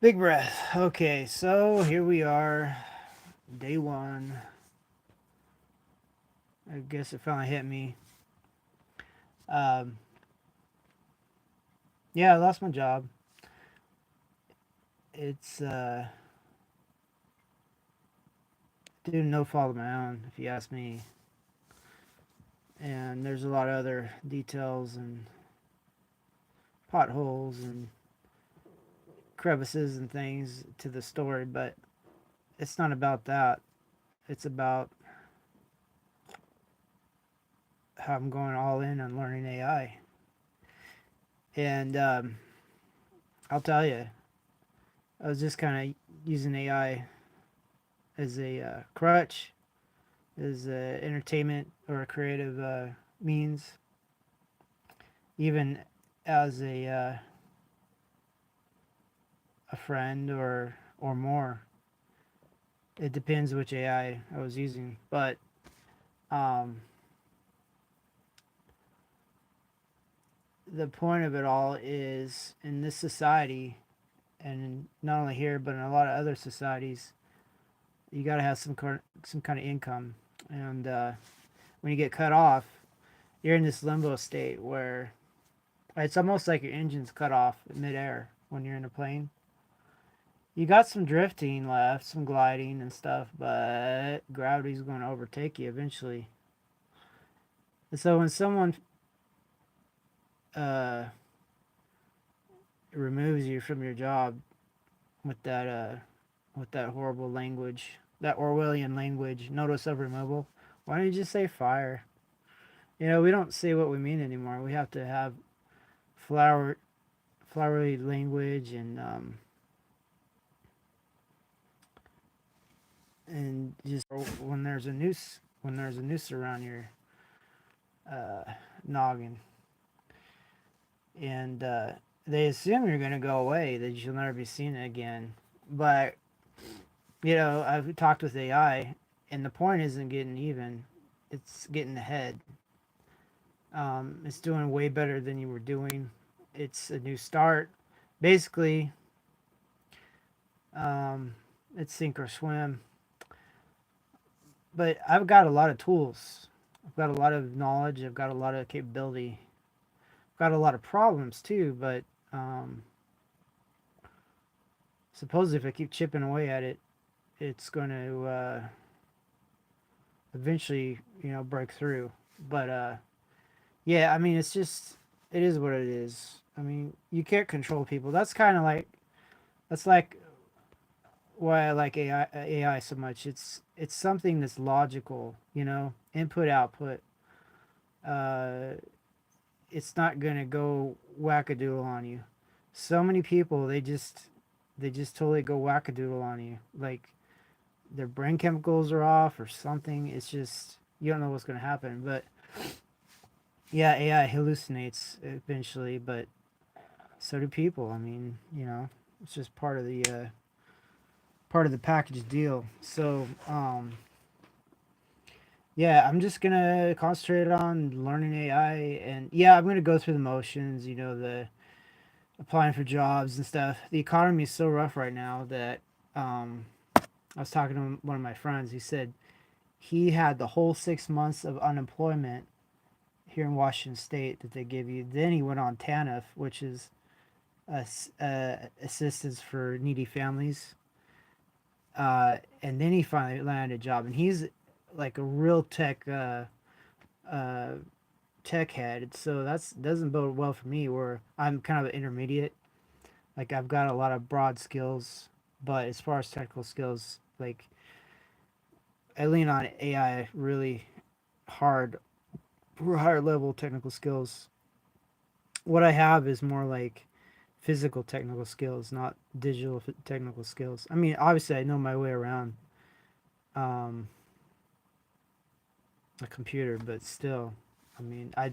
Big breath. Okay, so here we are, day one. I guess it finally hit me. Um, yeah, I lost my job. It's due to no fault of my own, if you ask me. And there's a lot of other details and potholes and crevices and things to the story, but it's not about that. It's about how I'm going all in on learning AI. And I'll tell you, I was just kind of using AI as a crutch, as entertainment or a creative means, even as a friend or more. It depends which AI I was using, but um, the point of it all is in this society, and not only here but in a lot of other societies, you got to have some kind of income, and when you get cut off, you're in this limbo state where it's almost like your engine's cut off midair when you're in a plane. You got some drifting left, some gliding and stuff, but gravity's going to overtake you eventually. And so when someone uh, removes you from your job with that horrible language, that Orwellian language, notice of removal, why don't you just say fire? You know, we don't say what we mean anymore. We have to have flower flowery language and just when there's a noose around your uh, noggin, and they assume you're going to go away, that you'll never be seen again. But you know, I've talked with AI, and the point isn't getting even; it's getting ahead. It's doing way better than you were doing. It's a new start. Basically, um, it's sink or swim. But I've got a lot of tools. I've got a lot of knowledge. I've got a lot of capability. I've got a lot of problems too. But um, suppose if I keep chipping away at it, it's going to eventually, you know, break through. But yeah, I mean, it's just it is what it is. I mean, you can't control people. That's like why I like AI so much. It's something that's logical, you know, input output. Uh, it's not gonna go wackadoodle on you. So many people they just totally go wackadoodle on you. Like their brain chemicals are off or something. It's just you don't know what's gonna happen. But yeah, AI hallucinates eventually, but so do people. I mean, you know, it's just part of the package deal. So yeah, I'm just gonna concentrate on learning AI, and yeah, I'm gonna go through the motions. You know, the applying for jobs and stuff. The economy is so rough right now that um, I was talking to one of my friends. He said he had the whole 6 months of unemployment here in Washington State that they give you. Then he went on TANF, which is assistance for needy families. And then he finally landed a job, and he's like a real uh, tech head. So that's doesn't bode well for me. Where I'm kind of an intermediate. Like I've got a lot of broad skills, but as far as technical skills, like I lean on AI really hard for higher level technical skills. What I have is more like physical technical skills, not digital technical skills. I mean, obviously, I know my way around um, a computer, but still, I mean, I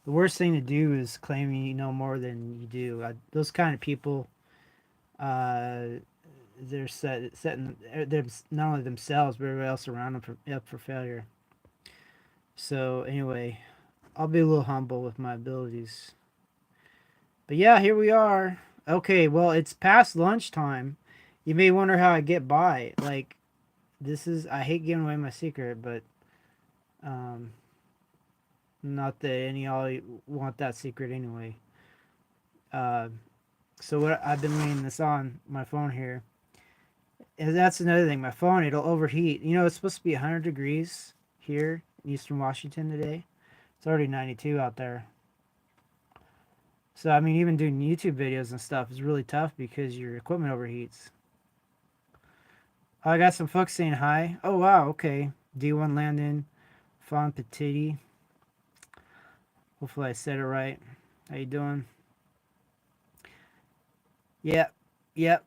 the worst thing to do is claim you know more than you do. Those kind of people, uh, they're setting they're not only themselves but everybody else around them up for failure. So anyway, I'll be a little humble with my abilities. But yeah, here we are. Okay, well, it's past lunchtime. You may wonder how I get by. Like, this is, I hate giving away my secret, but um, not that any of y'all want that secret anyway. Uh, so what I've been leaning this on my phone here, and that's another thing. My phone, it'll overheat. You know, it's supposed to be 100 degrees here in Eastern Washington today. It's already 92 out there. So I mean, even doing YouTube videos and stuff is really tough because your equipment overheats. Oh, I got some folks saying hi. Oh wow, okay. D1 Landon, Fawn Petiti. Hopefully I said it right. How you doing? Yep, yep.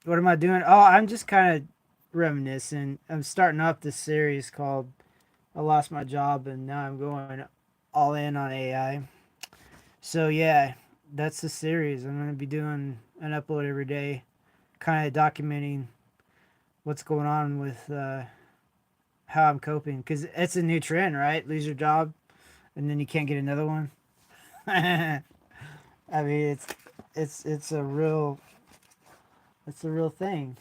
What am I doing? Oh, I'm just kind of reminiscing. I'm starting up this series called "I Lost My Job and Now I'm Going All In on AI." So yeah, that's the series. I'm gonna be doing an upload every day, kind of documenting what's going on with how I'm coping because it's a new trend, right? Lose your job and then you can't get another one. I mean, it's a real thing.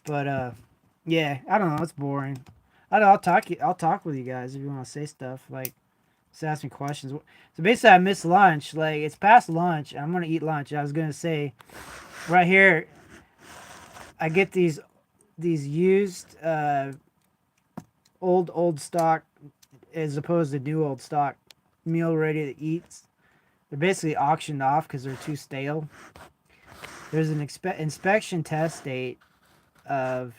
But yeah, I don't know. It's boring. I'll talk with you guys if you want to say stuff like just ask me questions. So basically, I missed lunch. Like it's past lunch. I'm gonna eat lunch. I was gonna say right here. I get these used old stock as opposed to new old stock meal ready to eat. They're basically auctioned off because they're too stale. There's an inspection test date of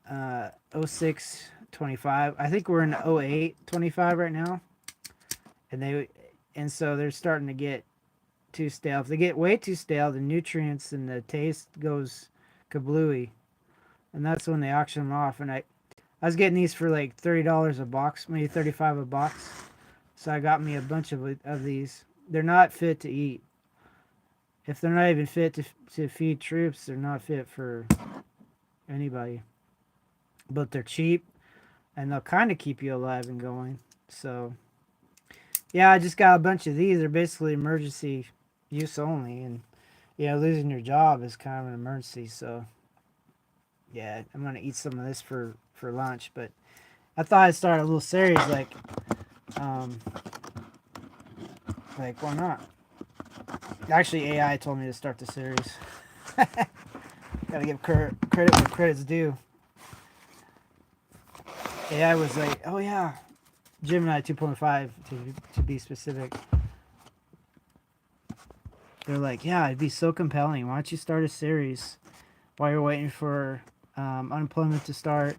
06/25. I think we're in 08/25 right now, and so they're starting to get too stale. If they get way too stale, the nutrients and the taste goes kablooey, and that's when they auction them off. And I was getting these for like $30 a box, maybe 35 a box. So I got me a bunch of these. They're not fit to eat. If they're not even fit to feed troops, they're not fit for anybody. But they're cheap and they'll kind of keep you alive and going. So, yeah, I just got a bunch of these. They're basically emergency use only. And, losing your job is kind of an emergency. So, yeah, I'm going to eat some of this for lunch. But I thought I'd start a little series um, like, why not? Actually, AI told me to start the series. Gotta give credit where credit's due. AI was like, oh yeah, Gemini 2.5 to be specific. They're like, yeah, it'd be so compelling. Why don't you start a series while you're waiting for unemployment to start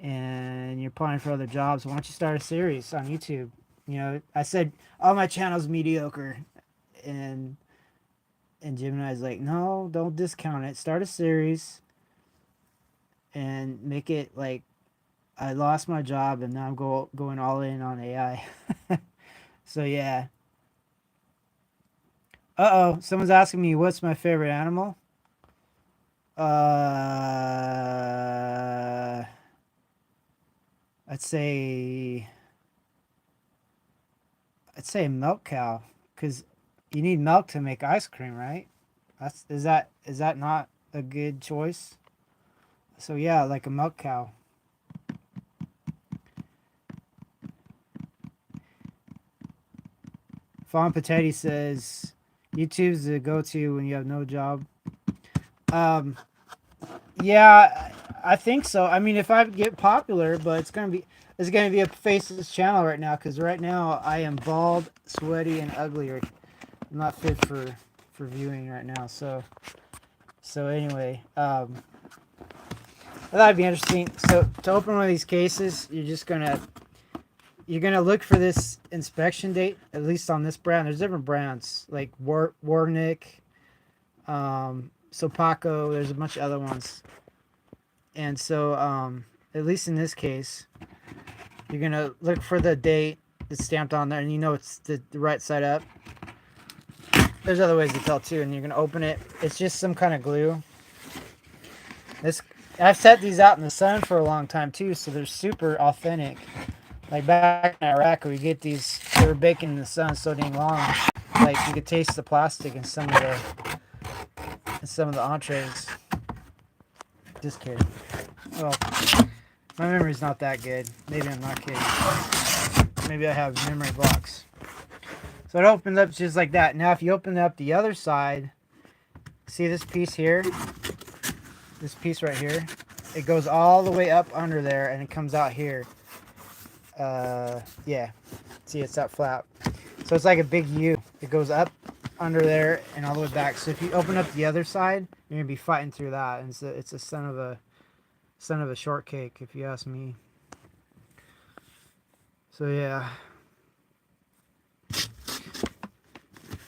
and you're applying for other jobs? Why don't you start a series on YouTube? I said, oh, my channel's mediocre. And Gemini's like, no, don't discount it. Start a series and make it like I lost my job and now I'm going all in on AI. So yeah. Someone's asking me what's my favorite animal. I'd say a milk cow because you need milk to make ice cream, right? Is that not a good choice? So yeah, like a milk cow. Fawn Potato says YouTube's the go-to when you have no job. Um, yeah, I think so. I mean, if I get popular, but it's gonna be a faceless channel right now because right now I am bald, sweaty, and ugly. I'm not fit for viewing right now. So anyway, I thought it'd be interesting. So to open one of these cases, you're gonna look for this inspection date, at least on this brand. There's different brands like Warnick, Sopaco. There's a bunch of other ones, and so at least in this case, you're gonna look for the date that's stamped on there, and it's the right side up. There's other ways to tell too, and you're gonna open it. It's just some kind of glue. I've set these out in the sun for a long time too, so they're super authentic. Like back in Iraq, we get these. They were baking in the sun so dang long. like you could taste the plastic in some of the entrees. Just kidding. Well, my memory's not that good. Maybe I'm not kidding. Maybe I have memory blocks. So it opens up just like that. Now if you open up the other side, see this piece here? This piece right here? It goes all the way up under there and it comes out here. Yeah. See, it's that flap. So it's like a big U. It goes up under there and all the way back. So if you open up the other side, you're gonna be fighting through that. And it's a son of a shortcake, if you ask me. So yeah.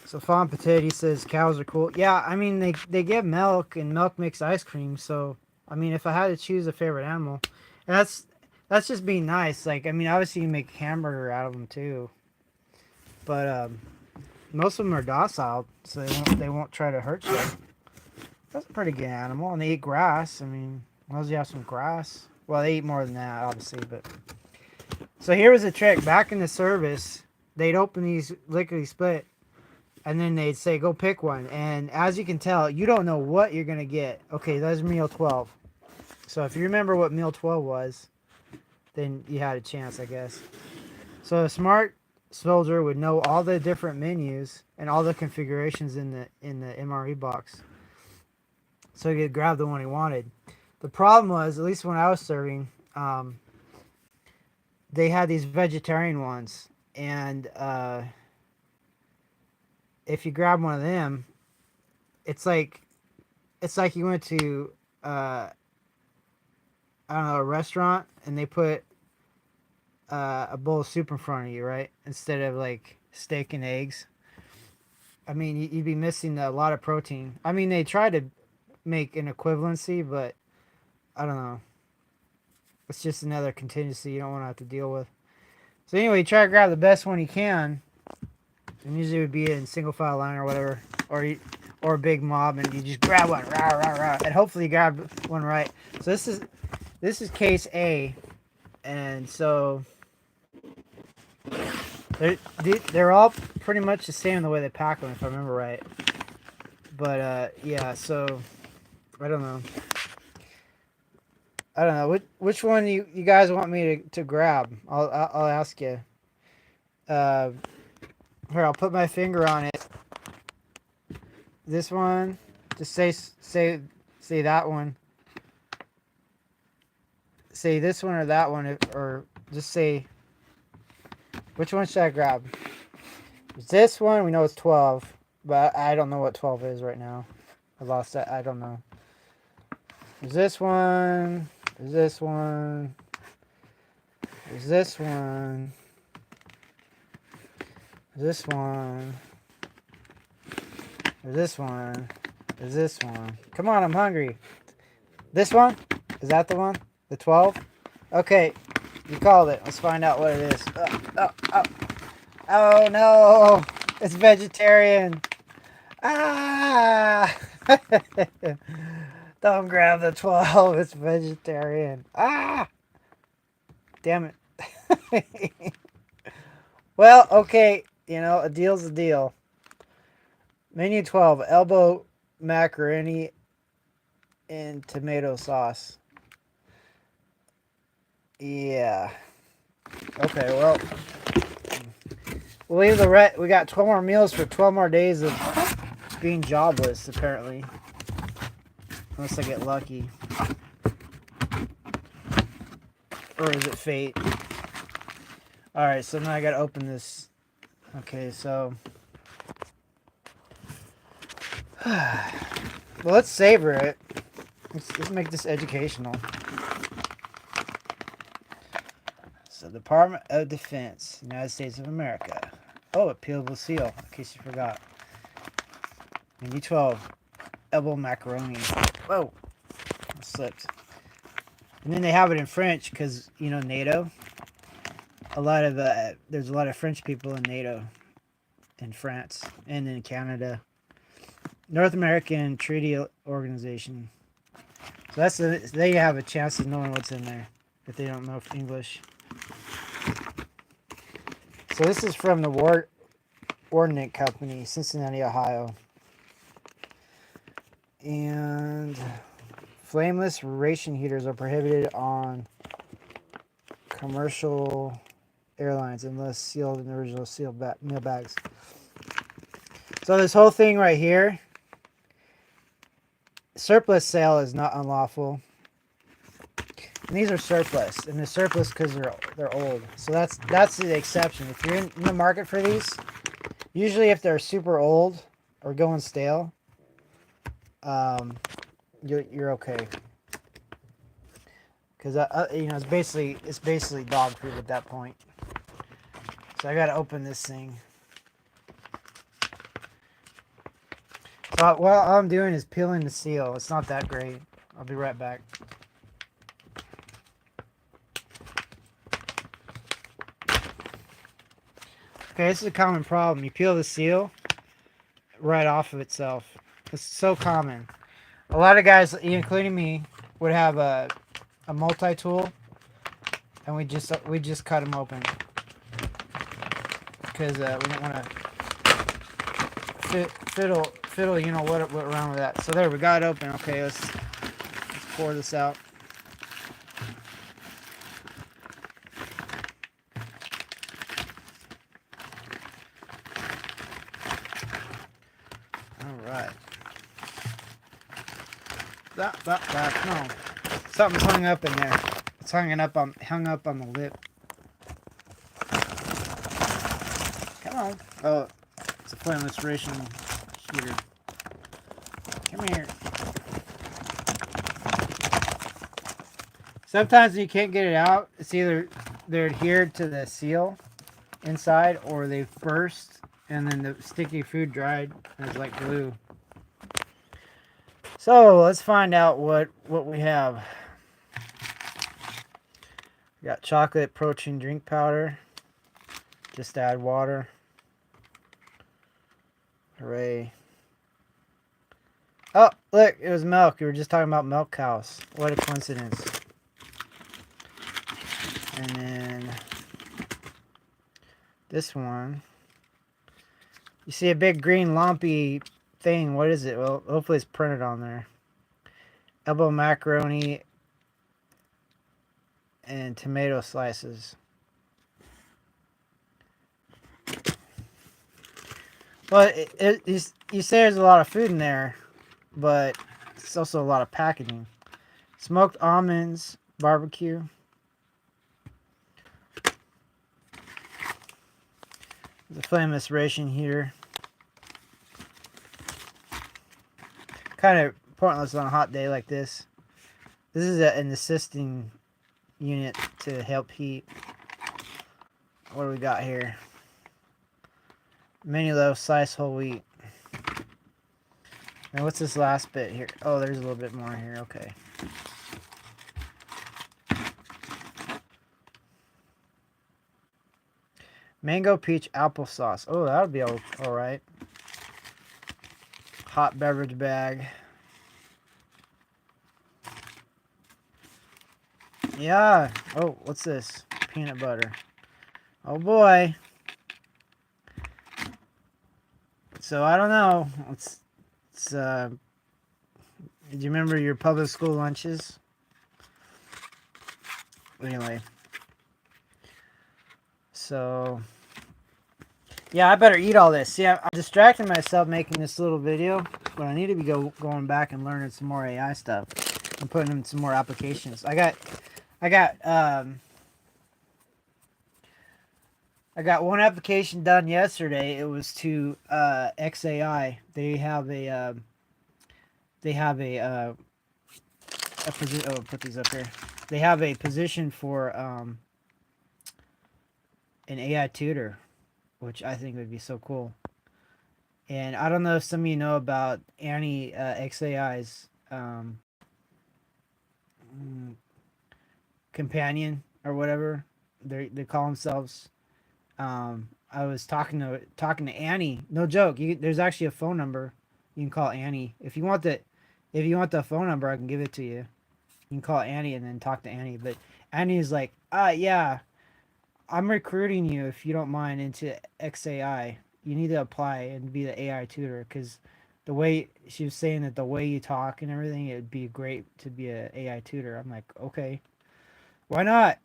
So Fawn Potato says cows are cool. Yeah, I mean they give milk and milk makes ice cream. So I mean if I had to choose a favorite animal, and that's just being nice. Like I mean obviously you make hamburger out of them too, but most of them are docile, so they won't try to hurt you. That's a pretty good animal, and they eat grass. I mean, as long as you have some grass. Well, they eat more than that, obviously, but. So here was a trick. Back in the service, they'd open these lickety split, and then they'd say, go pick one. And as you can tell, you don't know what you're going to get. Okay, that's meal 12. So if you remember what meal 12 was, then you had a chance, I guess. So a smart soldier would know all the different menus and all the configurations in the MRE box. So he could grab the one he wanted. The problem was, at least when I was serving, they had these vegetarian ones, and if you grab one of them, it's like you went to I don't know, a restaurant, and they put a bowl of soup in front of you, right? Instead of like steak and eggs. I mean, you'd be missing a lot of protein. I mean, they try to make an equivalency, but I don't know. It's just another contingency you don't want to have to deal with. So anyway, try to grab the best one you can. And usually it would be in single file line or whatever, or a big mob, and you just grab one, rah, rah, rah, and hopefully you grab one right. So this is case A, and so they're all pretty much the same the way they pack them, if I remember right. But yeah, so I don't know. Which one you guys want me to grab. I'll ask you. Here, I'll put my finger on it. This one, just say that one. Say this one or that one, or just say which one should I grab? This one, we know it's 12, but I don't know what 12 is right now. I lost that. I don't know. There's this one. There's this one. There's this one. There's this one. There's this one. There's this one. Come on, I'm hungry. This one? Is that the one? The 12? Okay, you called it. Let's find out what it is. Oh no! It's vegetarian. Ah! Don't grab the 12. It's vegetarian. Ah! Damn it. Well, okay. You know, a deal's a deal. Menu 12. Elbow macaroni and tomato sauce. Yeah. Okay, well. We'll leave the we got 12 more meals for 12 more days of being jobless, apparently. Unless I get lucky. Or is it fate? Alright, so now I gotta open this. Okay, so. Well, let's savor it. Let's make this educational. So, Department of Defense, United States of America. Oh, a peelable seal, in case you forgot. Menu 12. Elbow macaroni. Whoa, I slipped. And then they have it in French because, you know, NATO. There's a lot of French people in NATO, in France, and in Canada. North American Treaty Organization. So they have a chance of knowing what's in there if they don't know English. So this is from the Ordnance Company, Cincinnati, Ohio. And flameless ration heaters are prohibited on commercial airlines unless sealed in the original sealed meal bags. So this whole thing right here, surplus sale is not unlawful. And these are surplus, and they're surplus because they're old. So that's the exception. If you're in the market for these, usually if they're super old or going stale, you're okay. Because you know, it's basically dog food at that point. So I gotta open this thing. So what all I'm doing is peeling the seal. It's not that great. I'll be right back. Okay, this is a common problem. You peel the seal right off of itself. It's so common. A lot of guys, including me, would have a multi-tool, and we just cut them open because we don't want to fiddle, you know what around with that. So there, we got it open. Okay, let's pour this out. All right. That no, something's hung up in there. It's hung up on the lip. Come on. Oh, it's a flameless ration heater. Come here. Sometimes when you can't get it out, it's either they're adhered to the seal inside or they've burst and then the sticky food dried and it's like glue. So let's find out what we have. We got chocolate protein drink powder. Just add water. Hooray. Oh, look, it was milk. We were just talking about milk cows. What a coincidence. And then this one. You see a big green lumpy thing. What is it? Well, hopefully it's printed on there. Elbow macaroni and tomato slices. Well, you say there's a lot of food in there, but it's also a lot of packaging. Smoked almonds, barbecue. The flameless ration heater. Kind of pointless on a hot day like this. This is an assisting unit to help heat. What do we got here? Mini loaf sliced whole wheat. And what's this last bit here? Oh, there's a little bit more here. Okay. Mango peach applesauce. Oh, that'll be all right. Hot beverage bag. Yeah. Oh, what's this? Peanut butter. Oh boy. So I don't know. Did you remember your public school lunches? Anyway. So yeah, I better eat all this. See, I'm distracting myself making this little video, but I need to be going back and learning some more AI stuff and putting in some more applications. I got one application done yesterday. It was to XAI. They have a position. Oh, put these up here. They have a position for an AI tutor, which I think would be so cool. And I don't know if some of you know about Annie XAI's companion or whatever they call themselves. I was talking to Annie. No joke. There's actually a phone number you can call Annie if you want the phone number. I can give it to you. You can call Annie and then talk to Annie. But Annie is like, yeah, I'm recruiting you if you don't mind into XAI. you need to apply and be the AI tutor because the way she was saying that the way you talk and everything, it'd be great to be a AI tutor. I'm like, okay, why not?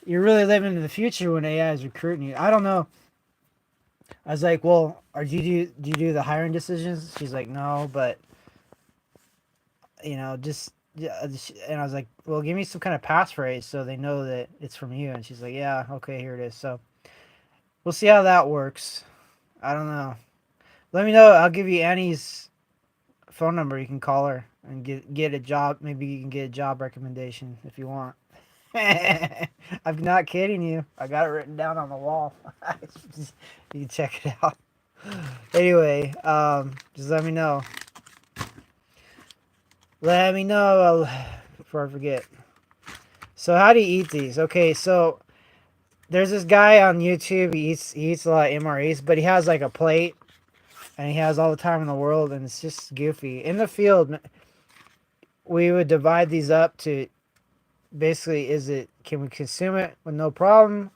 You're really living in the future when AI is recruiting you. I don't know. I was like, well, do you do the hiring decisions? She's like, no, but just yeah. And I was like, well, give me some kind of passphrase so they know that it's from you. And she's like, yeah, okay, here it is. So we'll see how that works. I don't know. Let me know. I'll give you Annie's phone number. You can call her and get a job. Maybe you can get a job recommendation if you want. I'm not kidding you. I got it written down on the wall. You can check it out. Anyway, just let me know. Let me know before I forget. So how do you eat these? Okay, so there's this guy on YouTube. He eats a lot of MREs, but he has like a plate, and he has all the time in the world, and it's just goofy. In the field, we would divide these up to basically, can we consume it with no problem,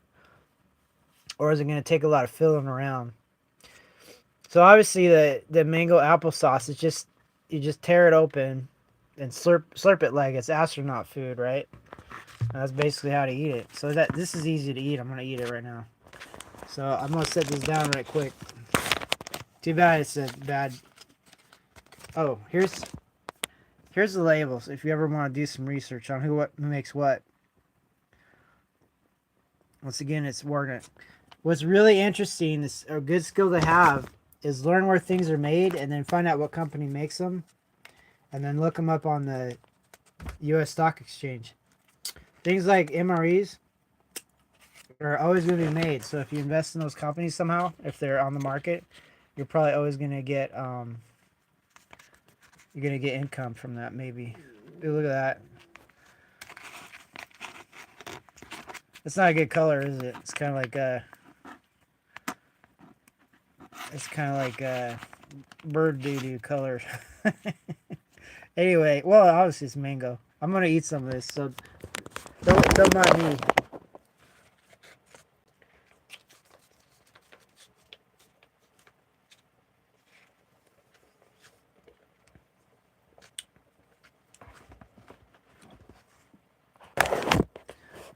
or is it going to take a lot of filling around? So obviously the mango applesauce is just, you just tear it open and slurp it like it's astronaut food, right? That's basically how to eat it. So this is easy to eat. I'm gonna eat it right now. So I'm gonna set this down right quick. Too bad it's a bad. Oh, here's the labels. If you ever want to do some research on who makes what. Once again, it's working. What's really interesting, is a good skill to have, is learn where things are made and then find out what company makes them, and then look them up on the U.S. Stock Exchange. Things like MREs are always going to be made. So if you invest in those companies somehow, if they're on the market, you're probably always going to get you're going to get income from that. Maybe. Ooh, look at that. It's not a good color, is it? It's kind of like bird doo-doo color. Anyway, well, obviously it's mango. I'm gonna eat some of this, so don't mind me.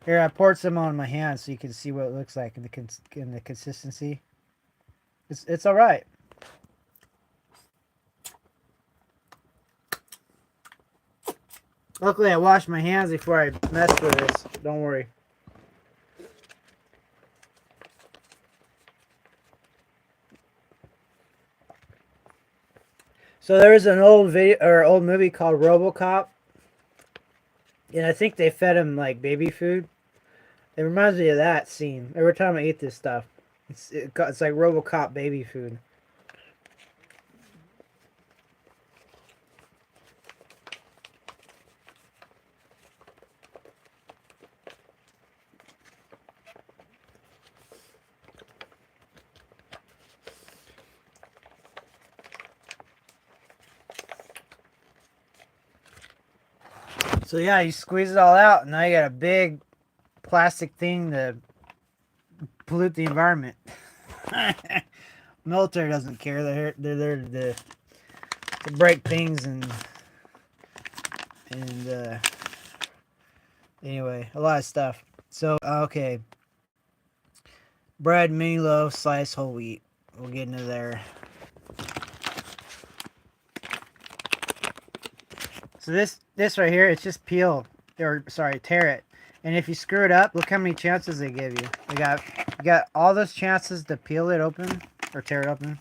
Here, I poured some on my hand so you can see what it looks like in the consistency. It's all right. Luckily, I washed my hands before I messed with this. Don't worry. So there was an old video or old movie called RoboCop, and I think they fed him like baby food. It reminds me of that scene. Every time I eat this stuff, it's like RoboCop baby food. So yeah, you squeeze it all out, and now you got a big plastic thing to pollute the environment. Military doesn't care. They're there to break things and anyway, a lot of stuff. So okay, bread, mini loaf, sliced whole wheat. We'll get into there. So this right here, it's just peel, or sorry, tear it. And if you screw it up, look how many chances they give you. You got all those chances to peel it open or tear it open.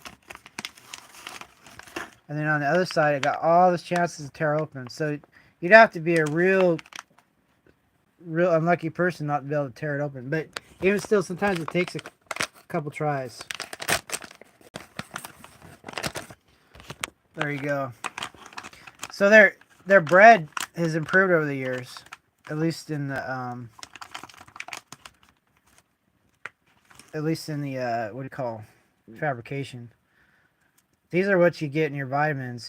And then on the other side, it got all those chances to tear open. So you'd have to be a real unlucky person not to be able to tear it open. But even still, sometimes it takes a couple tries. There you go. So their bread has improved over the years, at least in the what do you call, fabrication. These are what you get in your vitamins.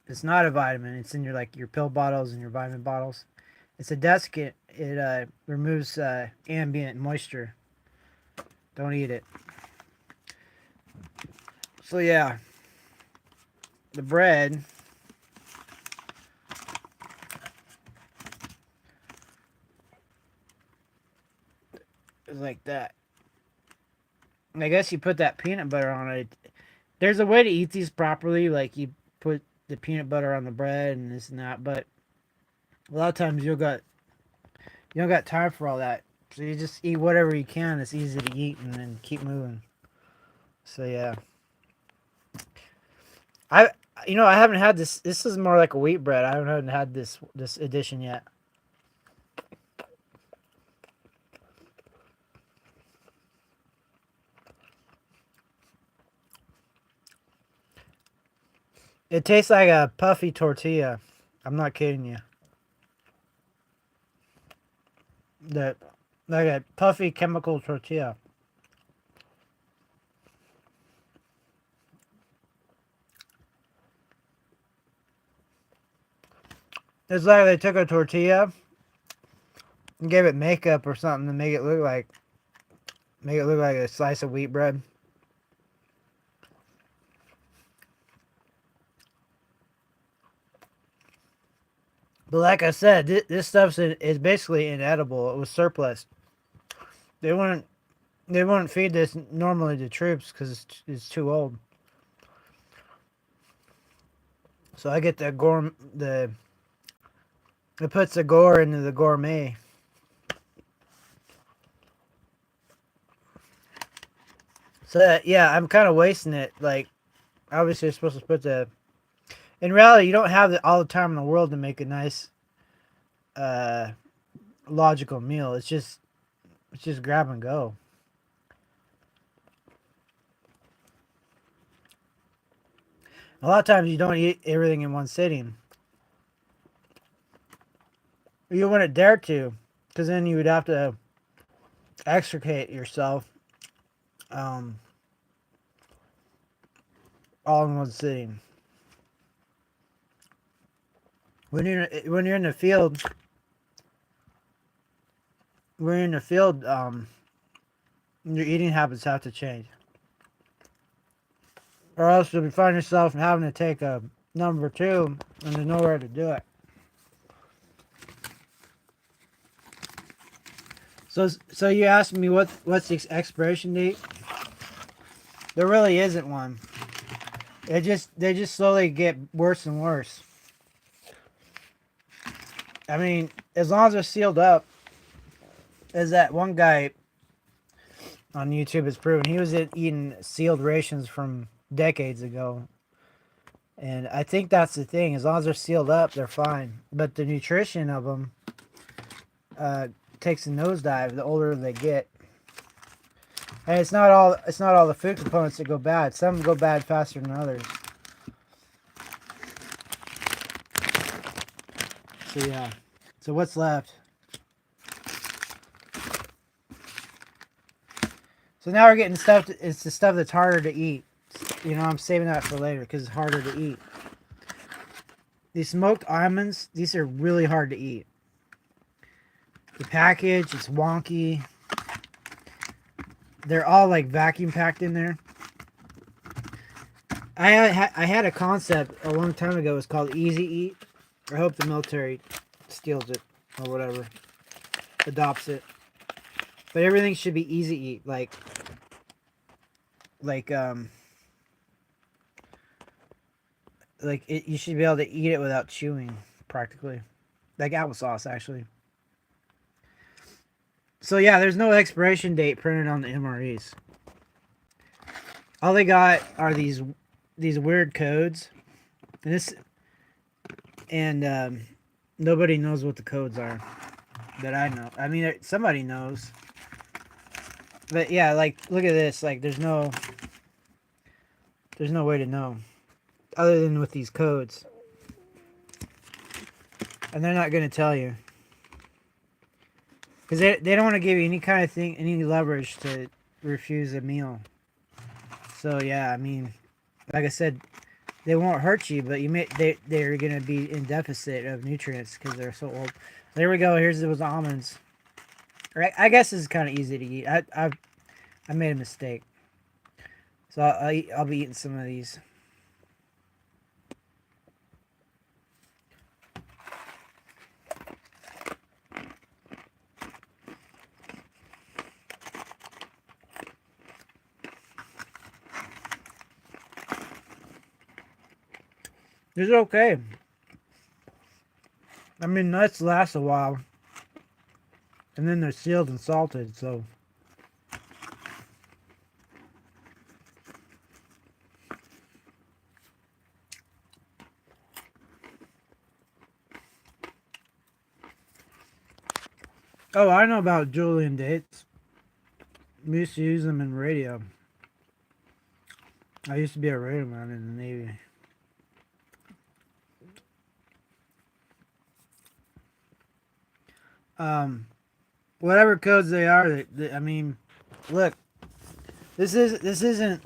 It's not a vitamin. It's in your pill bottles and your vitamin bottles. It's a desiccant. It removes ambient moisture. Don't eat it. So yeah, the bread is like that. And I guess you put that peanut butter on it. There's a way to eat these properly, like you put the peanut butter on the bread and this and that, but a lot of times you don't got time for all that. So you just eat whatever you can. It's easy to eat and then keep moving. So yeah. I I haven't had this. This is more like a wheat bread. I haven't had this edition yet. It tastes like a puffy tortilla. I'm not kidding you. The like a puffy chemical tortilla. It's like they took a tortilla and gave it makeup or something to make it look like a slice of wheat bread. But like I said, this stuff is basically inedible. It was surplus. They wouldn't they wouldn't feed this normally to troops because it's too old. So I get the gourmet the it puts the gore into the gourmet. So yeah, I'm kind of wasting it. Like obviously, you're supposed to put the. In reality, you don't have all the time in the world to make a nice, uh, logical meal. It's just grab and go. A lot of times you don't eat everything in one sitting. You wouldn't dare to, because then you would have to extricate yourself, um, all in one sitting. When you're in the field, when you're in the field, your eating habits have to change, or else you'll find yourself having to take a number two, and there's nowhere to do it. So you asked me what's the expiration date? There really isn't one. They just slowly get worse and worse. I mean, as long as they're sealed up, as that one guy on YouTube has proven, he was eating sealed rations from decades ago, and I think that's the thing. As long as they're sealed up, they're fine. But the nutrition of them uh, takes a nosedive the older they get. And it's not all the food components that go bad. Some go bad faster than others. So yeah. So what's left? So now we're getting stuff. It's the stuff that's harder to eat. You know, I'm saving that for later because it's harder to eat. These smoked almonds, these are really hard to eat. The package, it's wonky. They're all like vacuum packed in there. I had a concept a long time ago. It was called Easy Eat. I hope the military steals it or whatever, adopts it. But everything should be easy eat, like um you should be able to eat it without chewing, practically, like applesauce actually. So yeah, there's no expiration date printed on the MREs. All they got are these weird codes, and this and nobody knows what the codes are that I know. I mean, somebody knows, but yeah, like look at this. Like there's no way to know other than with these codes, and they're not going to tell you because they don't want to give you any kind of thing, any leverage to refuse a meal. So yeah, I mean, like I said, they won't hurt you, but they're gonna be in deficit of nutrients because they're so old. There we go. Here's those almonds. I guess this is kind of easy to eat. I made a mistake. So I'll be eating some of these. It's okay. I mean, nuts last a while, and then they're sealed and salted. So oh, I know about Julian dates. We used to use them in radio. I used to be a radio man in the Navy. Whatever codes they are, I mean, look, this isn't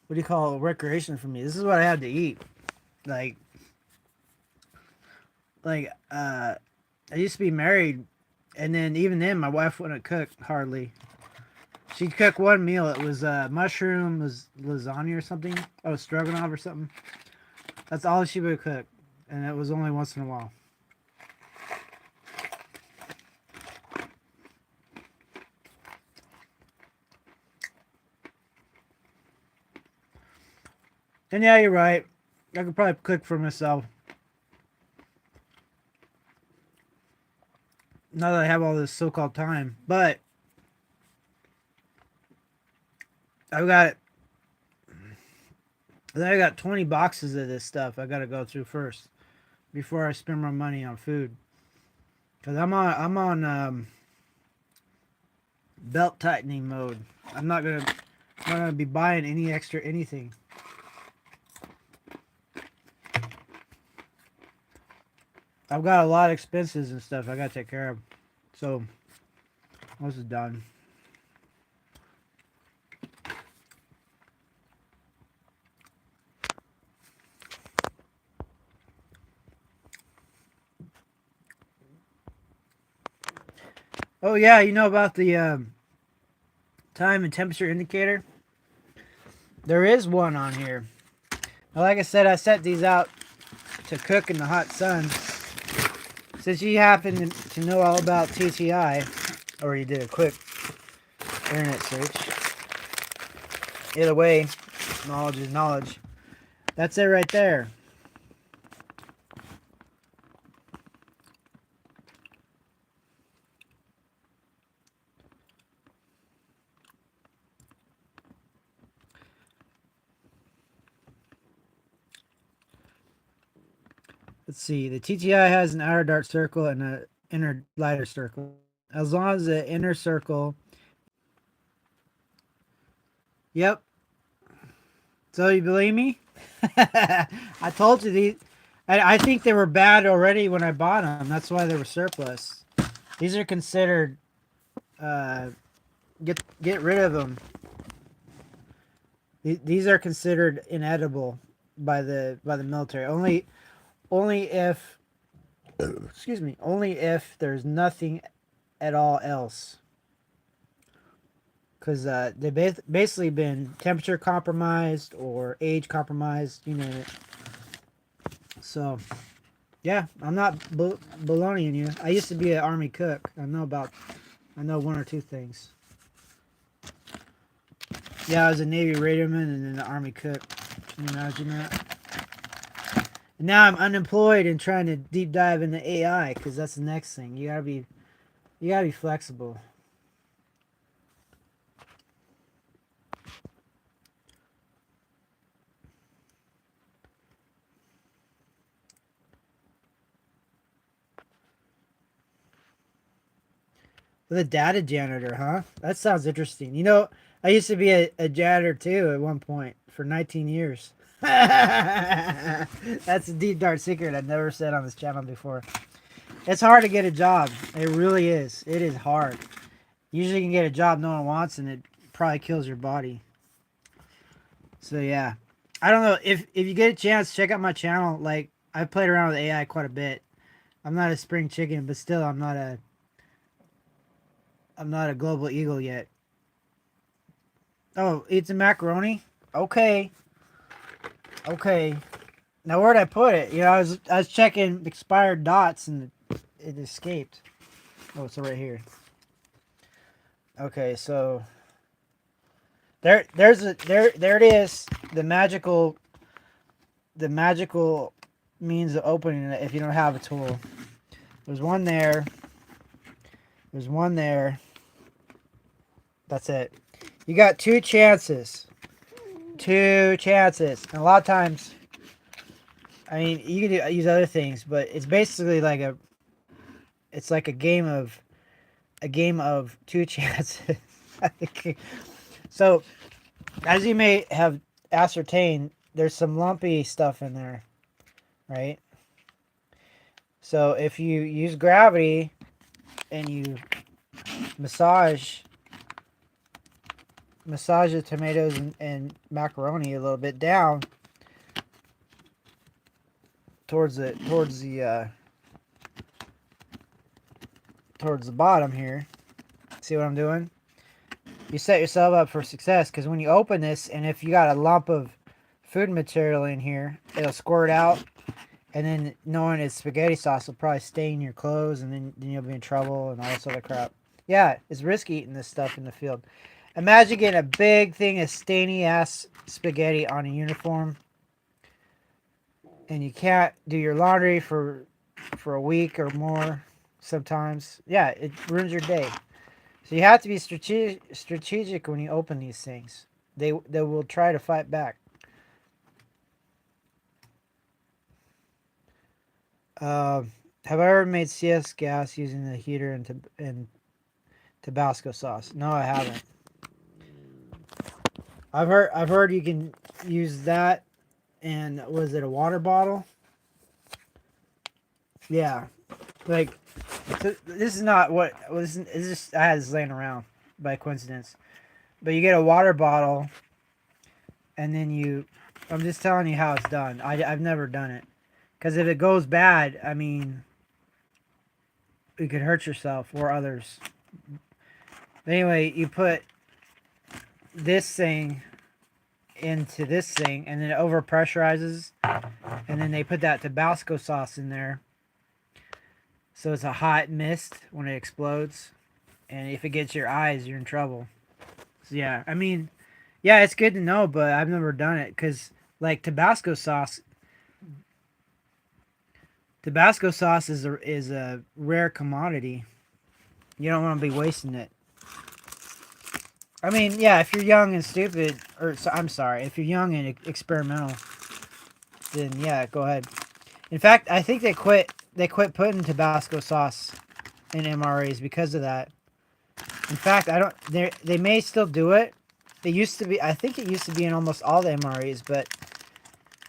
what do you call it, recreation for me. This is what I had to eat. Like like I used to be married, and then even then my wife wouldn't cook hardly. She'd cook one meal. It was mushroom was lasagna or something. Oh, stroganoff or something. That's all she would cook, and it was only once in a while. And yeah, you're right. I could probably cook for myself now that I have all this so-called time. But I've got I got 20 boxes of this stuff I got to go through first before I spend my money on food. Cause I'm on belt tightening mode. I'm not gonna be buying any extra anything. I've got a lot of expenses and stuff I gotta take care of. So this is done. Oh yeah, you know about the time and temperature indicator? There is one on here. Now, like I said, I set these out to cook in the hot sun. Since you happen to know all about TTI, or you did a quick internet search, either way, knowledge is knowledge. That's it right there. Let's see. The TTI has an outer dark circle and an inner lighter circle. As long as the inner circle. Yep. So you believe me? I told you these. I think they were bad already when I bought them. That's why they were surplus. These are considered. Uh, get rid of them. These are considered inedible by the military. Only if excuse me. Only if there's nothing at all else. Because they've basically been temperature compromised or age compromised, you name it. So, yeah, I'm not baloneying you. I used to be an army cook. I know one or two things. Yeah, I was a Navy radioman and then an army cook. Can you imagine that? And now I'm unemployed and trying to deep dive into AI because that's the next thing. You gotta be flexible. The data janitor, huh? That sounds interesting. You know, I used to be a janitor too at one point for 19 years. That's a deep dark secret I've never said on this channel before. It's hard to get a job. It really is. It is hard. Usually you can get a job no one wants and it probably kills your body. So yeah. I don't know if you get a chance, check out my channel. Like I've played around with AI quite a bit. I'm not a spring chicken, but still I'm not a global eagle yet. Oh, eat the macaroni. Okay, okay. Now where'd I put it? You know, I was checking expired dots and it escaped. Oh, it's right here. Okay, so there it is. The magical means of opening it if you don't have a tool. There's one there. There's one there. That's it. You got two chances. Two chances. And a lot of times, I mean, you can use other things, but it's basically like it's like a game of two chances. So, as you may have ascertained, there's some lumpy stuff in there, right? So if you use gravity and you massage the tomatoes and macaroni a little bit down towards the bottom here. See what I'm doing? You set yourself up for success, because when you open this, and if you got a lump of food material in here, it'll squirt out, and then knowing it's spaghetti sauce will probably stain your clothes, and then you'll be in trouble and all this other crap. Yeah, it's risky eating this stuff in the field. Imagine getting a big thing of stainy ass spaghetti on a uniform, and you can't do your laundry for a week or more sometimes. Yeah, it ruins your day. So you have to be strategic when you open these things. They will try to fight back. Uh, have I ever made CS gas using the heater and Tabasco sauce? No, I haven't. I've heard you can use that, and was it a water bottle? Yeah, like so this is not what was. It's just I had this laying around by coincidence. But you get a water bottle, and then I'm just telling you how it's done. I've never done it, because if it goes bad, I mean, you could hurt yourself or others. But anyway, you put this thing into this thing, and then it over pressurizes, and then they put that Tabasco sauce in there, so it's a hot mist when it explodes, and if it gets your eyes, you're in trouble. So yeah, I mean, yeah, it's good to know, but I've never done it, because like Tabasco sauce is a rare commodity. You don't want to be wasting it. I mean, yeah, if you're young and stupid, I'm sorry, if you're young and experimental, then yeah, go ahead. In fact, I think they quit putting Tabasco sauce in MREs because of that. In fact, I don't. They may still do it. It used to be. I think it used to be in almost all the MREs, but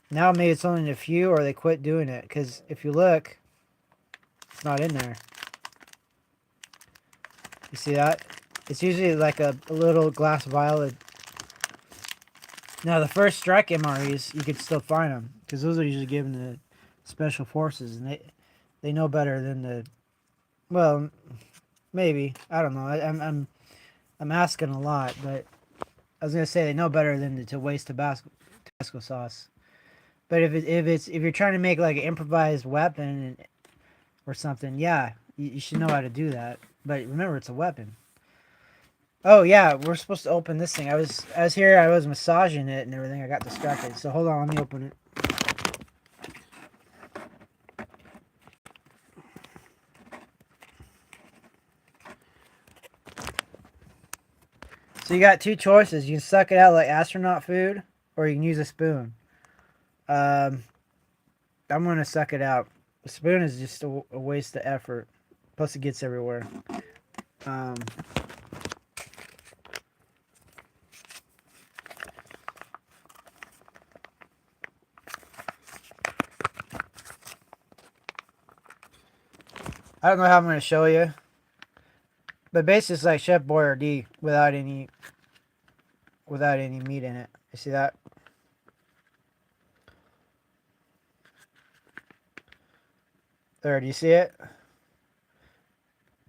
now maybe it's only in a few, or they quit doing it. Because if you look, it's not in there. You see that? It's usually like a little glass vial. Now the first strike MREs, you could still find them, because those are usually given to special forces, and they know better than the. Well, maybe, I don't know. I'm asking a lot, but I was gonna say they know better than to waste Tabasco sauce. But if you're trying to make like an improvised weapon or something, yeah, you should know how to do that. But remember, it's a weapon. Oh yeah, we're supposed to open this thing. I was here. I was massaging it and everything. I got distracted. So hold on, let me open it. So you got two choices. You can suck it out like astronaut food, or you can use a spoon. Um, I'm gonna suck it out. The spoon is just a waste of effort. Plus, it gets everywhere. Um, I don't know how I'm gonna show you, but basically it's like Chef Boyardee without any meat in it. You see that? There, do you see it?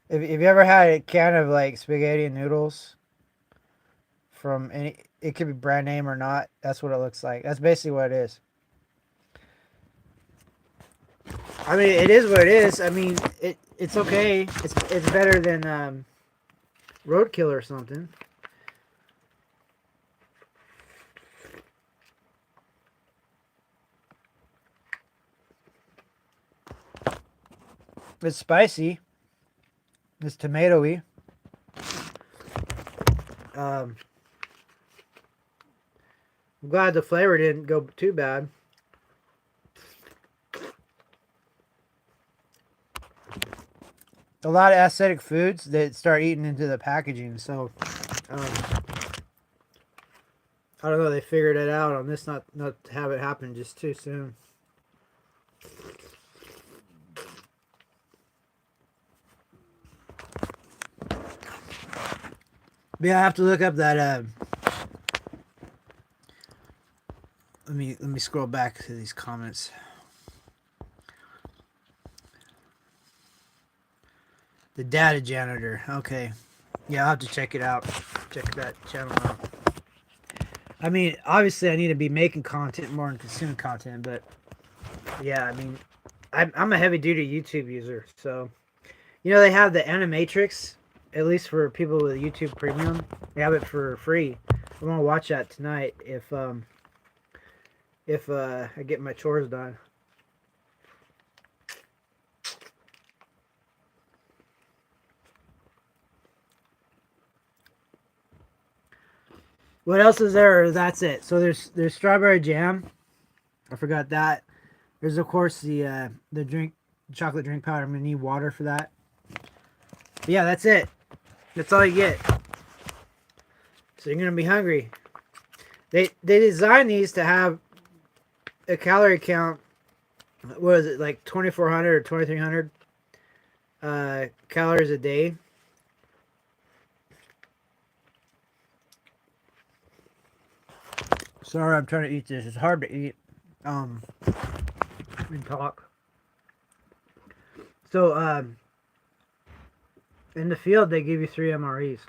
If you ever had a can of like spaghetti and noodles from it could be brand name or not. That's what it looks like. That's basically what it is. I mean, it is what it is. I mean, it's okay. It's better than roadkill or something. It's spicy. It's tomatoey. I'm glad the flavor didn't go too bad. A lot of aesthetic foods that start eating into the packaging, so I don't know. They figured it out on this, not to have it happen just too soon. But yeah, I have to look up that. Let me scroll back to these comments. The Data Janitor. Okay, yeah, I'll have to check it out. Check that channel out. I mean, obviously, I need to be making content more than consuming content, but yeah, I mean, I'm a heavy duty YouTube user, so you know they have the Animatrix, at least for people with YouTube Premium. They have it for free. I'm gonna watch that tonight if I get my chores done. What else is there? That's it. So there's strawberry jam. I forgot that. There's of course the chocolate drink powder. I'm gonna need water for that. But yeah, that's it. That's all you get. So you're gonna be hungry. They designed these to have a calorie count. What is it, like 2,400 or 2,300 calories a day? Sorry, I'm trying to eat this. It's hard to eat and talk. So in the field they give you 3 MREs.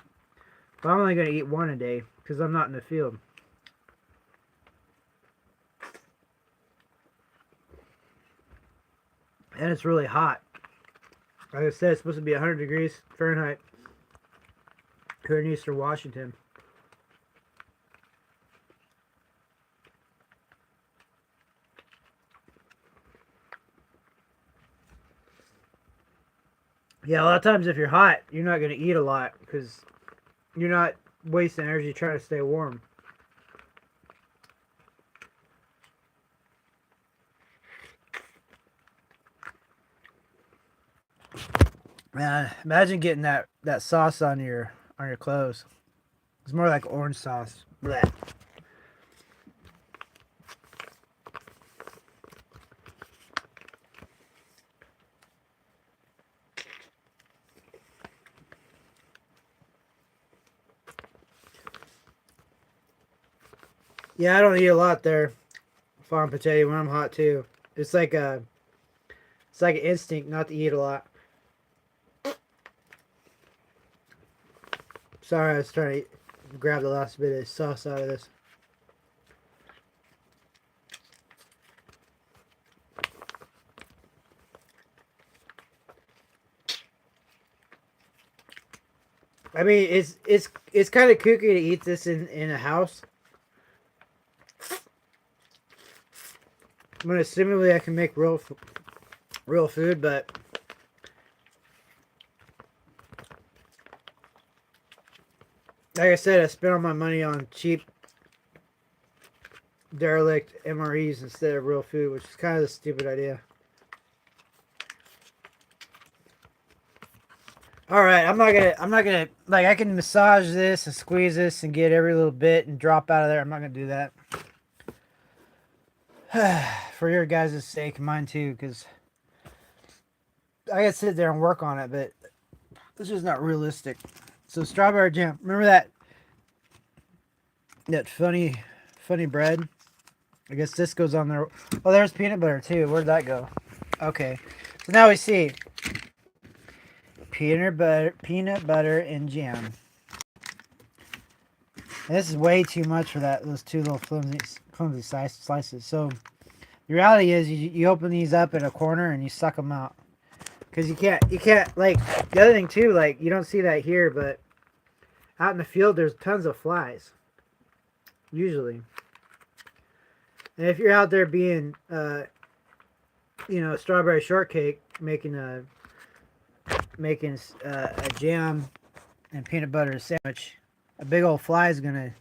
But I'm only gonna eat 1 a day because I'm not in the field. And it's really hot. Like I said, it's supposed to be 100 degrees Fahrenheit here in Eastern Washington. Yeah, a lot of times if you're hot, you're not going to eat a lot because you're not wasting energy trying to stay warm. Man, imagine getting that sauce on your clothes. It's more like orange sauce. Blech. Yeah, I don't eat a lot there. Farm potato when I'm hot too. It's like an instinct not to eat a lot. Sorry, I was trying to grab the last bit of sauce out of this. I mean, it's kind of kooky to eat this in a house. I mean, assumably I can make real food, but like I said, I spent all my money on cheap, derelict MREs instead of real food, which is kind of a stupid idea. All right, I'm not gonna like I can massage this and squeeze this and get every little bit and drop out of there. I'm not gonna do that. For your guys' sake, mine too, because I gotta sit there and work on it, but this is not realistic. So strawberry jam. Remember that funny bread? I guess this goes on there. Oh, there's peanut butter too. Where'd that go? Okay. So now we see peanut butter and jam. And this is way too much for those two little flimsy slices. So the reality is, you open these up at a corner and you suck them out, because you can't like, the other thing too. Like, you don't see that here, but out in the field there's tons of flies usually. And if you're out there being, strawberry shortcake, making a jam and peanut butter sandwich, a big old fly is gonna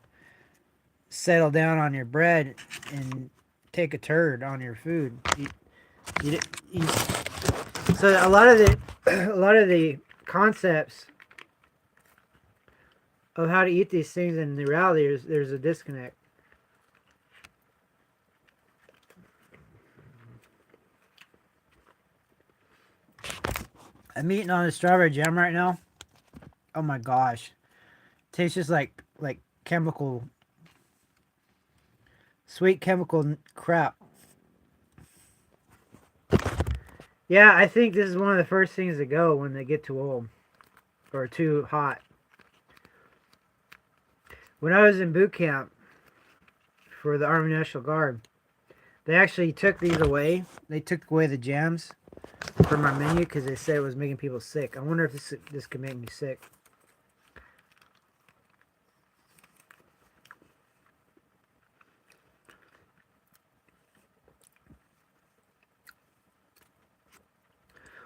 settle down on your bread and take a turd on your food. You, so a lot of the concepts of how to eat these things, and the reality is there's a disconnect. I'm eating on a strawberry jam right now. Oh my gosh, tastes just like chemical, sweet chemical crap. Yeah, I think this is one of the first things to go when they get too old or too hot. When I was in boot camp for the Army National Guard, they actually took these away. They took away the jams from our menu because they said it was making people sick. I wonder if this could make me sick.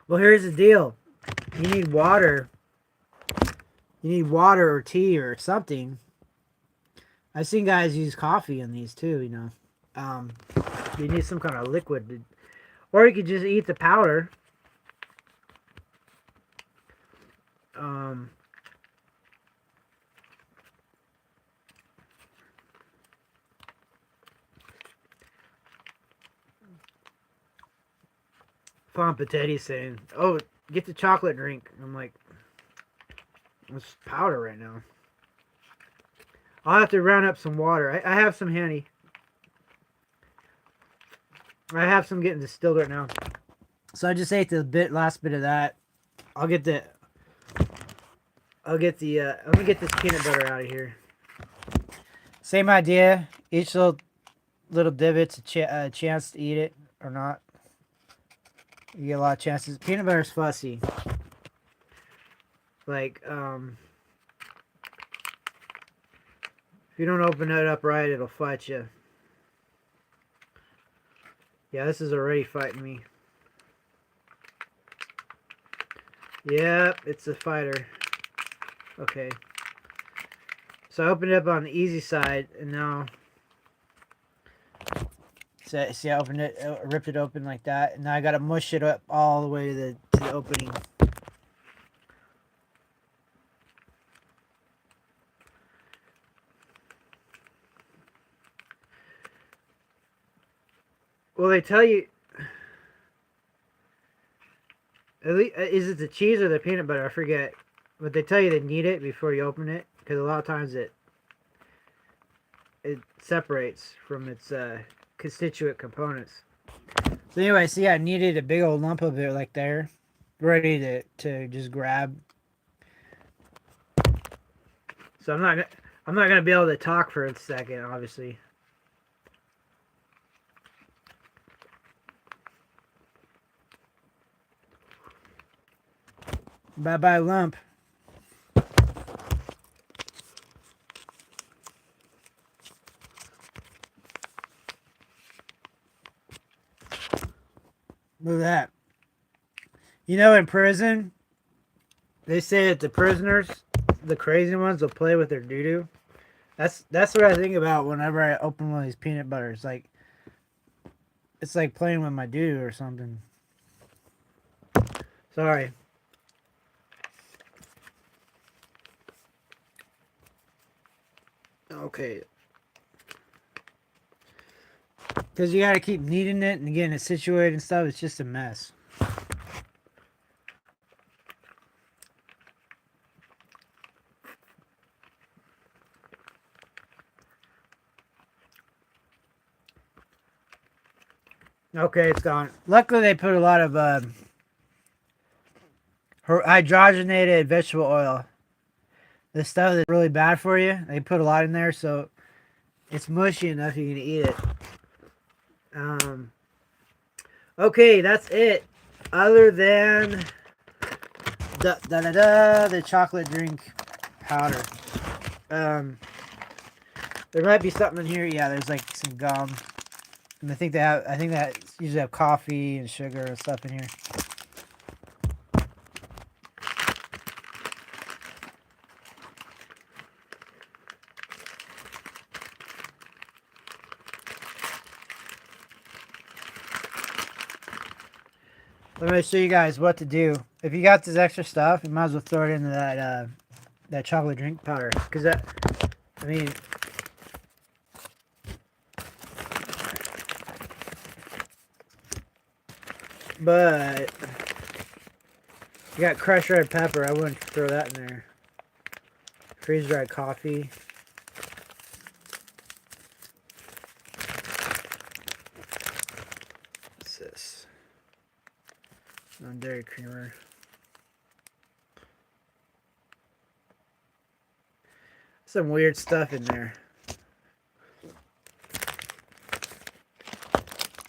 Well, here's the deal. You need water. You need water or tea or something. I've seen guys use coffee in these too, you need some kind of liquid. Or you could just eat the powder. Fon Pateti's saying, "Oh, get the chocolate drink." I'm like, it's powder right now. I'll have to round up some water. I have some handy. I have some getting distilled right now. So I just ate the last bit of that. Let me get this peanut butter out of here. Same idea. Each little divot's a chance to eat it or not. You get a lot of chances. Peanut butter's fussy. Like, if you don't open it up right, it'll fight you. Yeah, this is already fighting me. Yep, it's a fighter. Okay. So I opened it up on the easy side, and now... See, I opened it, ripped it open like that, and now I gotta mush it up all the way to the opening. Well, they tell you... At least, is it the cheese or the peanut butter? I forget. But they tell you to knead it before you open it, because a lot of times it separates from its constituent components. So anyway, see, I kneaded a big old lump of it like there, ready to just grab. So I'm not gonna be able to talk for a second, obviously. Bye bye lump. Look at that. In prison, they say that the prisoners, the crazy ones, will play with their doo-doo. That's what I think about whenever I open one of these peanut butters. Like, it's like playing with my doo-doo or something. Sorry. Okay. Because you got to keep kneading it and getting it situated and stuff. It's just a mess. Okay, it's gone. Luckily, they put a lot of hydrogenated vegetable oil. the stuff that's really bad for you. They put a lot in there, so it's mushy enough you can eat it. Okay, that's it. Other than the chocolate drink powder. There might be something in here. Yeah, there's like some gum, and I think that usually have coffee and sugar and stuff in here. Let me show you guys what to do. If you got this extra stuff, you might as well throw it into that chocolate drink powder. Cause I mean, but you got crushed red pepper. I wouldn't throw that in there. Freeze dried coffee. What's this? Non-dairy creamer. Some weird stuff in there.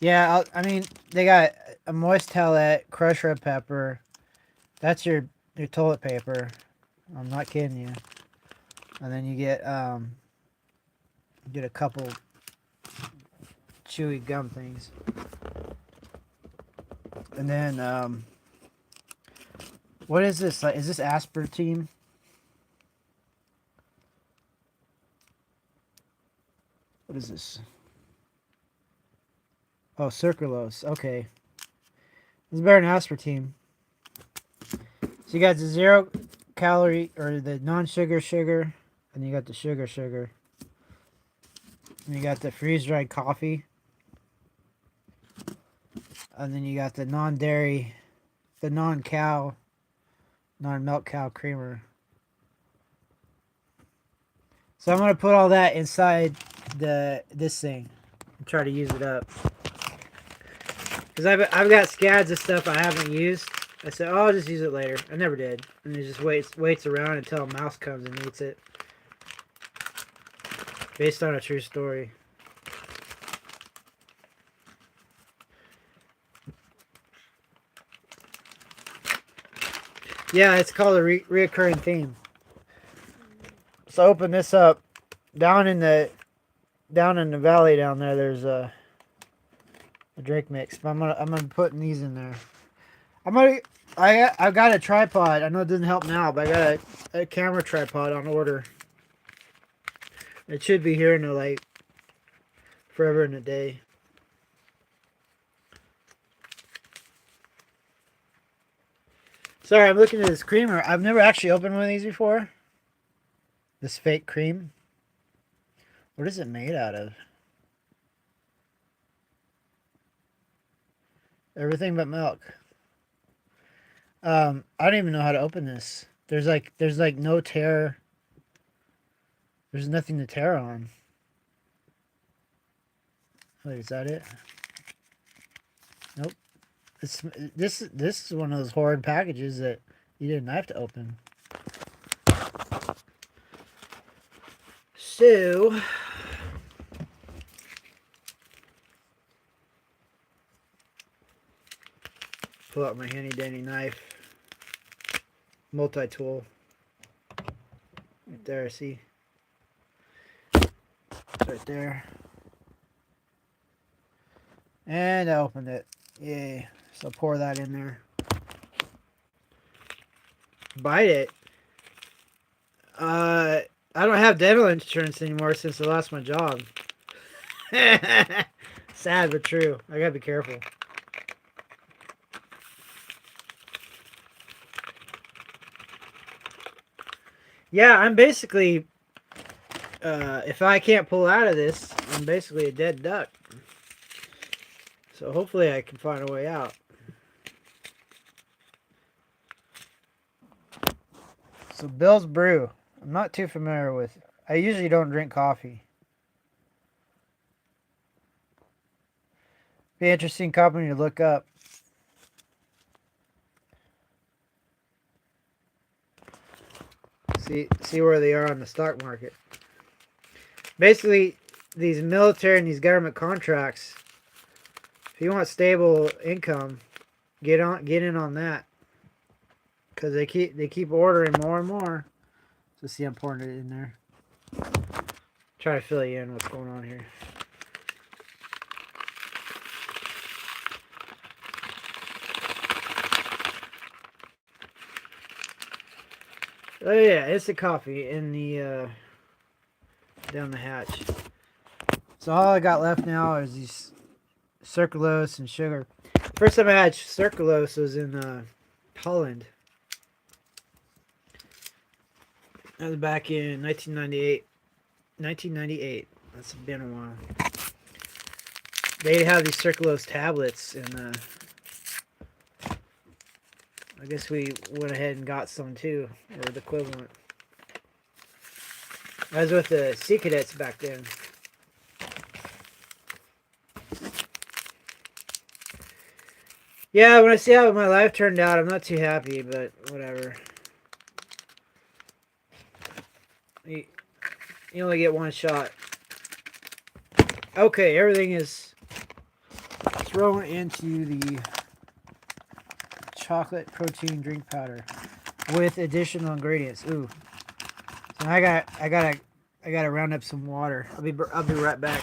Yeah, I mean, they got a moist towelette, crushed red pepper. That's your toilet paper. I'm not kidding you. And then you get a couple chewy gum things. And then what is this? Like, is this aspartame? What is this? Oh, sucralose. Okay. This is better than aspartame. So you got the 0 calorie or the non-sugar sugar, and you got the sugar. And you got the freeze-dried coffee. And then you got the non-dairy, the non-milk cow creamer. So I'm gonna put all that inside this thing and try to use it up. Cause I've got scads of stuff I haven't used. I said, oh, I'll just use it later. I never did, and it just waits around until a mouse comes and eats it. Based on a true story. Yeah, it's called a reoccurring theme. So open this up. Down in the valley down there, there's a drink mix. But I'm gonna be putting these in there. I got a tripod. I know it doesn't help now, but I got a camera tripod on order. It should be here in like forever and a day. Sorry, I'm looking at this creamer. I've never actually opened one of these before. This fake cream. What is it made out of? Everything but milk. I don't even know how to open this. There's like no tear. There's nothing to tear on. Wait, is that it? Nope. This is one of those horrid packages that you didn't have to open. So pull out my handy dandy knife. Multi-tool. Right there, see? It's right there. And I opened it. Yay. So pour that in there. Bite it. I don't have dental insurance anymore since I lost my job. Sad but true. I gotta be careful. Yeah, I'm basically, if I can't pull out of this, I'm basically a dead duck. So hopefully I can find a way out. So Bill's Brew. I'm not too familiar with. I usually don't drink coffee. Be an interesting company to look up. See where they are on the stock market. Basically, these military and these government contracts, if you want stable income, get in on that, because they keep ordering more and more. So see, I'm pouring it in there. Try to fill you in what's going on here. Oh yeah, instant coffee in the down the hatch. So all I got left now is these sucralose and sugar. First time I had sucralose was in Holland. That was back in 1998. 1998. That's been a while. They have these sucralose tablets, and I guess we went ahead and got some too, or the equivalent. I was with the Sea Cadets back then. Yeah, when I see how my life turned out, I'm not too happy, but whatever. You only get one shot. Okay, everything is thrown into the chocolate protein drink powder with additional ingredients. Ooh. So I gotta round up some water. I'll be right back.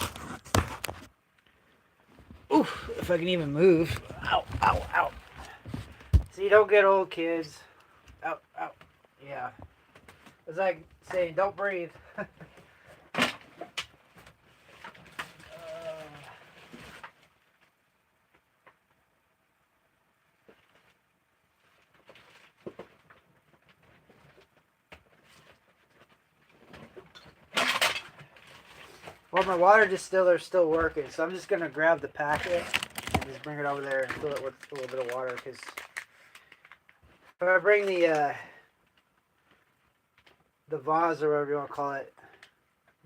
Oof, if I can even move. Ow, ow, ow. See, don't get old, kids. Ow, ow. Yeah. It's like saying, don't breathe. Well, my water distiller's still working, so I'm just going to grab the packet and just bring it over there and fill it with a little bit of water, because if I bring the vase, or whatever you want to call it,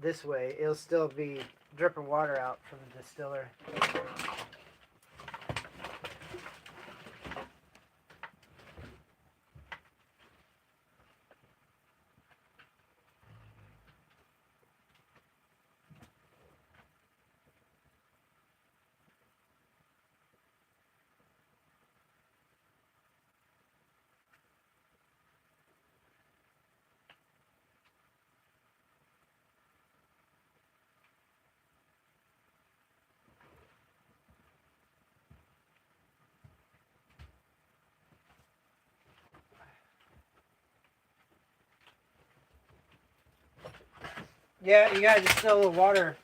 this way, it'll still be dripping water out from the distiller. Yeah, you gotta distill the water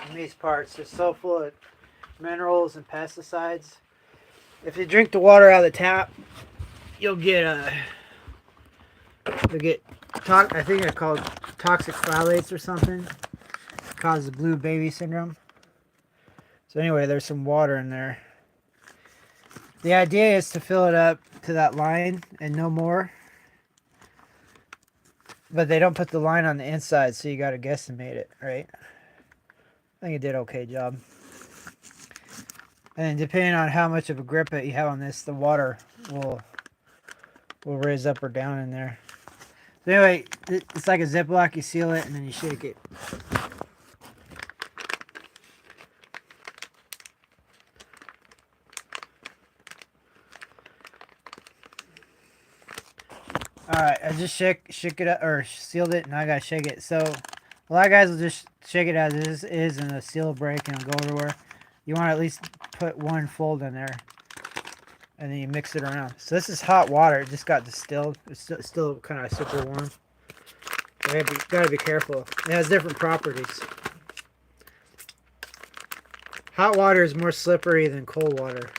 in these parts. It's so full of minerals and pesticides. If you drink the water out of the tap, you'll get I think they're called toxic phthalates or something. It causes blue baby syndrome. So anyway, there's some water in there. The idea is to fill it up to that line and no more. But they don't put the line on the inside, so you got to guesstimate it, right? I think it did okay job. And depending on how much of a grip that you have on this, the water will raise up or down in there. So anyway, it's like a Ziploc. You seal it and then you shake it. Alright, I just shook it up, or sealed it, and I gotta shake it. So a lot of guys will just shake it as it is and the seal will break and it'll go everywhere. You want to at least put one fold in there, and then you mix it around. So this is hot water. It just got distilled. It's still kind of super warm. So you gotta be careful. It has different properties. Hot water is more slippery than cold water,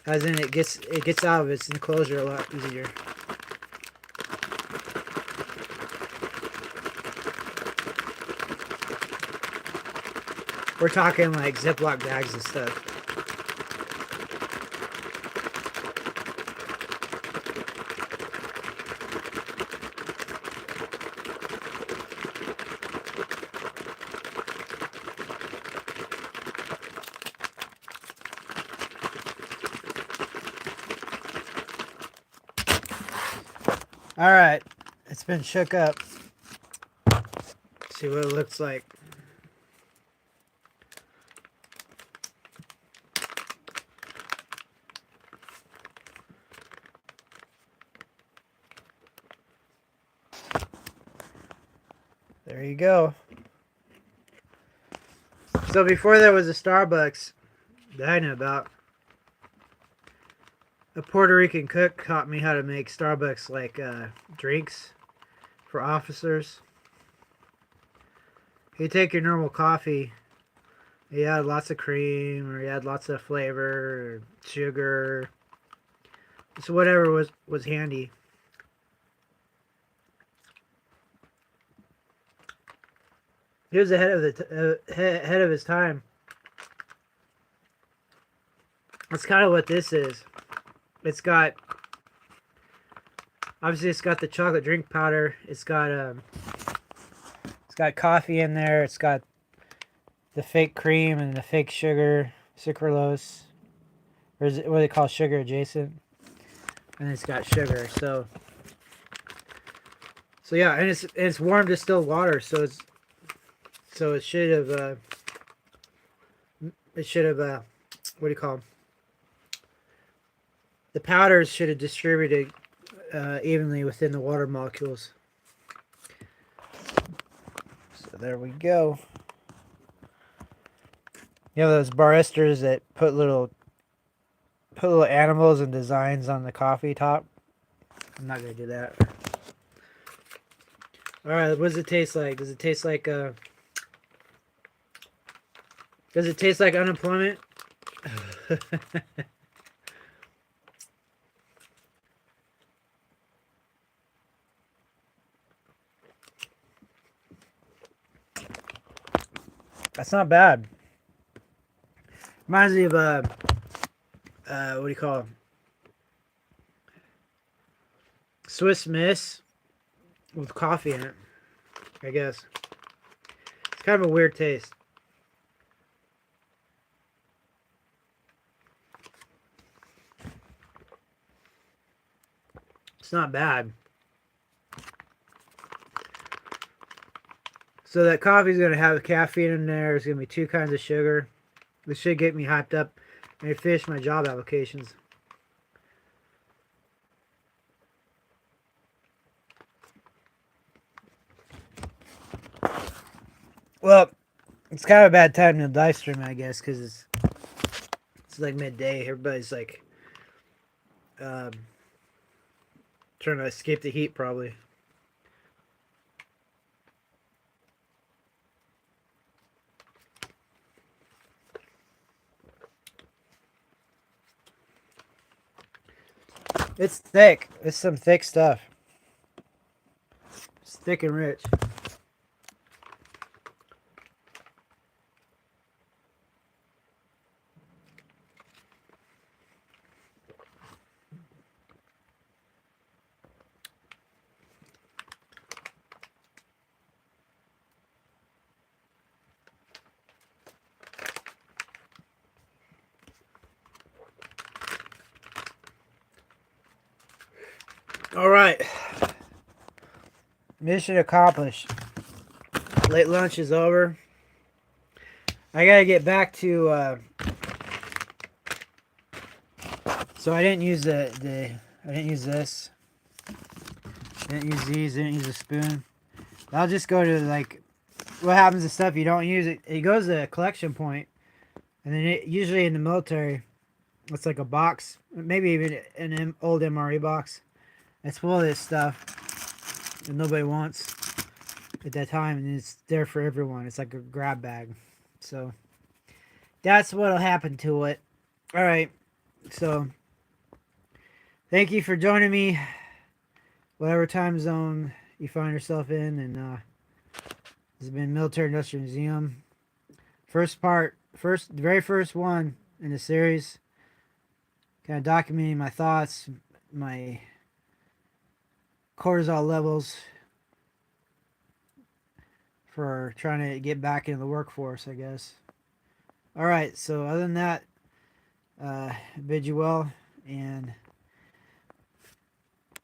as in it gets out of its enclosure a lot easier. We're talking like Ziploc bags and stuff. All right, It's been shook up. See what it looks like. There you go. So before there was a Starbucks that I know about, a Puerto Rican cook taught me how to make Starbucks like drinks for officers. You take your normal coffee, you add lots of cream, or you add lots of flavor, or sugar, so whatever was handy. He was ahead of ahead of his time. That's kind of what this is. It's got, obviously it's got the chocolate drink powder. It's got coffee in there. It's got the fake cream and the fake sugar, sucralose, or is it what they call sugar adjacent? And it's got sugar. So yeah, and it's warm distilled water. So it should have what do you call them? The powders should have distributed evenly within the water molecules. So there we go. You know those baristas that put little animals and designs on the coffee top? I'm not gonna do that. All right, what does it taste like? Does it taste like unemployment? That's not bad. Reminds me of what do you call it? Swiss Miss with coffee in it, I guess. It's kind of a weird taste. It's not bad. So that coffee is going to have caffeine in there. There's going to be 2 kinds of sugar. This should get me hyped up and finish my job applications. Well, it's kind of a bad time to live stream, I guess, because it's like midday. Everybody's like trying to escape the heat, probably. It's thick. It's some thick stuff. It's thick and rich. All right. Mission accomplished. Late lunch is over. I gotta get back to. So I didn't use I didn't use this. I didn't use these. I didn't use a spoon. I'll just go to like, what happens to stuff you don't use? It goes to a collection point, and then usually in the military, it's like a box, maybe even an old MRE box. It's full of this stuff that nobody wants at that time, and it's there for everyone. It's like a grab bag. So that's what'll happen to it. All right. So thank you for joining me, whatever time zone you find yourself in, and this has been Military Industrial Museum. The very first one in the series. Kind of documenting my thoughts, my cortisol levels for trying to get back into the workforce, I guess. All right, so other than that, bid you well, and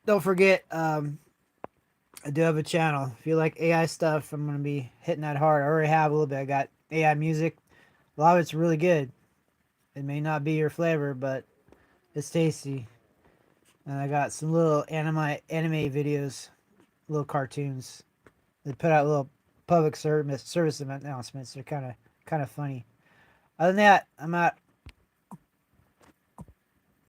don't forget, I do have a channel. If you like AI stuff, I'm gonna be hitting that hard. I already have a little bit. I got AI music. A lot of it's really good. It may not be your flavor, but it's tasty. And I got some little anime videos, little cartoons. They put out little public service announcements. They're kind of funny. Other than that, I'm out.